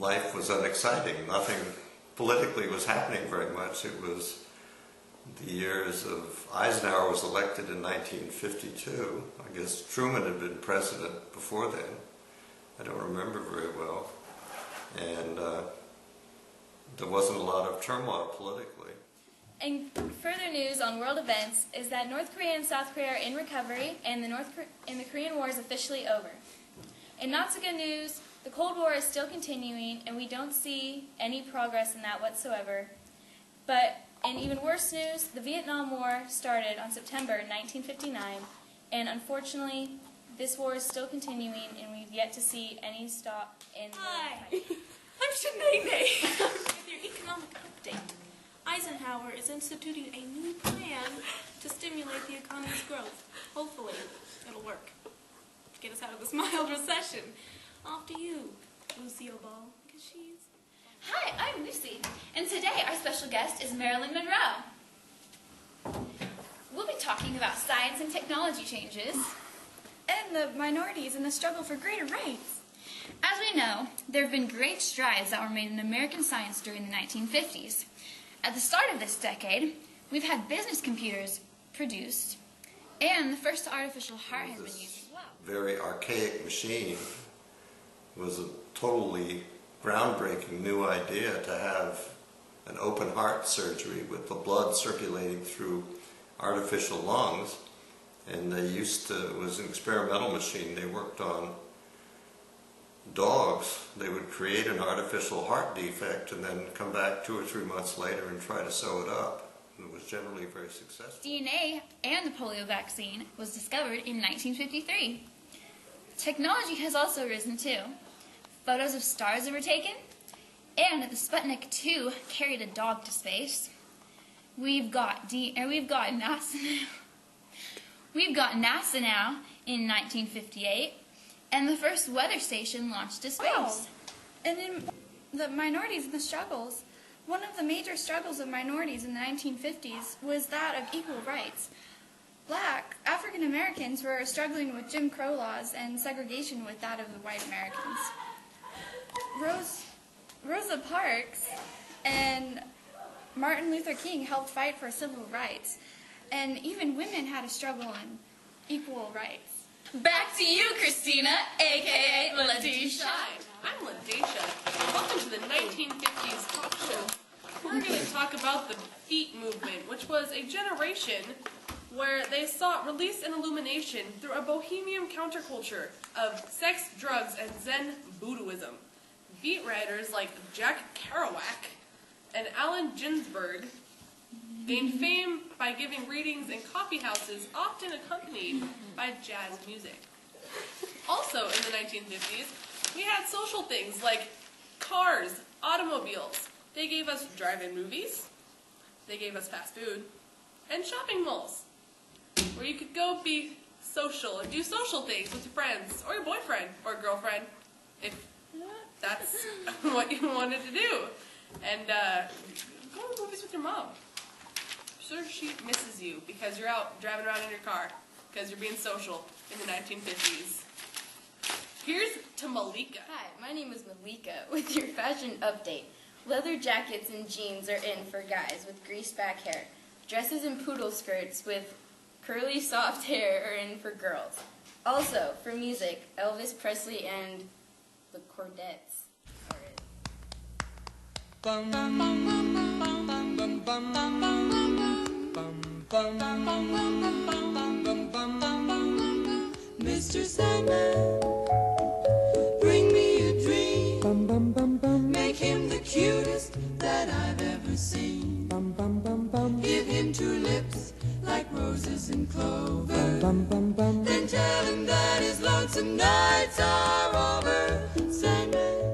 life was unexciting. Nothing politically was happening very much. It was the years of Eisenhower was elected in 1952. I guess Truman had been president before then. I don't remember very well. And there wasn't a lot of turmoil politically. And further news on world events is that North Korea and South Korea are in recovery, and the Korean War is officially over. In not so good news, the Cold War is still continuing, and we don't see any progress in that whatsoever. But in even worse news, the Vietnam War started on September 1959, and unfortunately, this war is still continuing, and we've yet to see any stop in the fight. I'm Shanae with your economic update. Eisenhower is instituting a new plan to stimulate the economy's growth. Hopefully, it'll work. Get us out of this mild recession. Off to you, Lucille Ball, because she's... Hi, I'm Lucy, and today our special guest is Marilyn Monroe. We'll be talking about science and technology changes. And the minorities in the struggle for greater rights. As we know, there have been great strides that were made in American science during the 1950s. At the start of this decade, we've had business computers produced, and the first artificial heart has been used as well. Very archaic machine was a totally groundbreaking new idea to have an open heart surgery with the blood circulating through artificial lungs. And they it was an experimental machine. They worked on dogs. They would create an artificial heart defect and then come back 2 or 3 months later and try to sew it up. And it was generally very successful. DNA and the polio vaccine was discovered in 1953. Technology has also risen too. Photos of stars were taken, and the Sputnik 2 carried a dog to space. We've got NASA. We've got NASA now in 1958, and the first weather station launched to space. Wow. And in the minorities and the struggles, one of the major struggles of minorities in the 1950s was that of equal rights. Black African Americans were struggling with Jim Crow laws and segregation with that of the white Americans. Rosa Parks and Martin Luther King helped fight for civil rights. And even women had a struggle on equal rights. Back to you, Christina, a.k.a. LaDesha. Hi, I'm LaDesha. Welcome to the 1950s talk show. We're going to talk about the Beat movement, which was a generation where they sought release and illumination through a bohemian counterculture of sex, drugs, and Zen Buddhism. Beat writers like Jack Kerouac and Allen Ginsberg gained fame by giving readings in coffee houses, often accompanied by jazz music. Also in the 1950s, we had social things like cars, automobiles. They gave us drive-in movies, they gave us fast food, and shopping malls, where you could go be social and do social things with your friends, or your boyfriend, or girlfriend, if that's what you wanted to do. And go to movies with your mom. Sure, she misses you because you're out driving around in your car because you're being social in the 1950s. Here's to Malika. Hi, my name is Malika with your fashion update. Leather jackets and jeans are in for guys with greased back hair. Dresses and poodle skirts with curly soft hair are in for girls. Also, for music, Elvis Presley and the Chordettes are Mr. Sandman, bring me a dream. Make him the cutest that I've ever seen. Give him 2 lips like roses and clover. Then tell him that his lonesome nights are over. Sandman.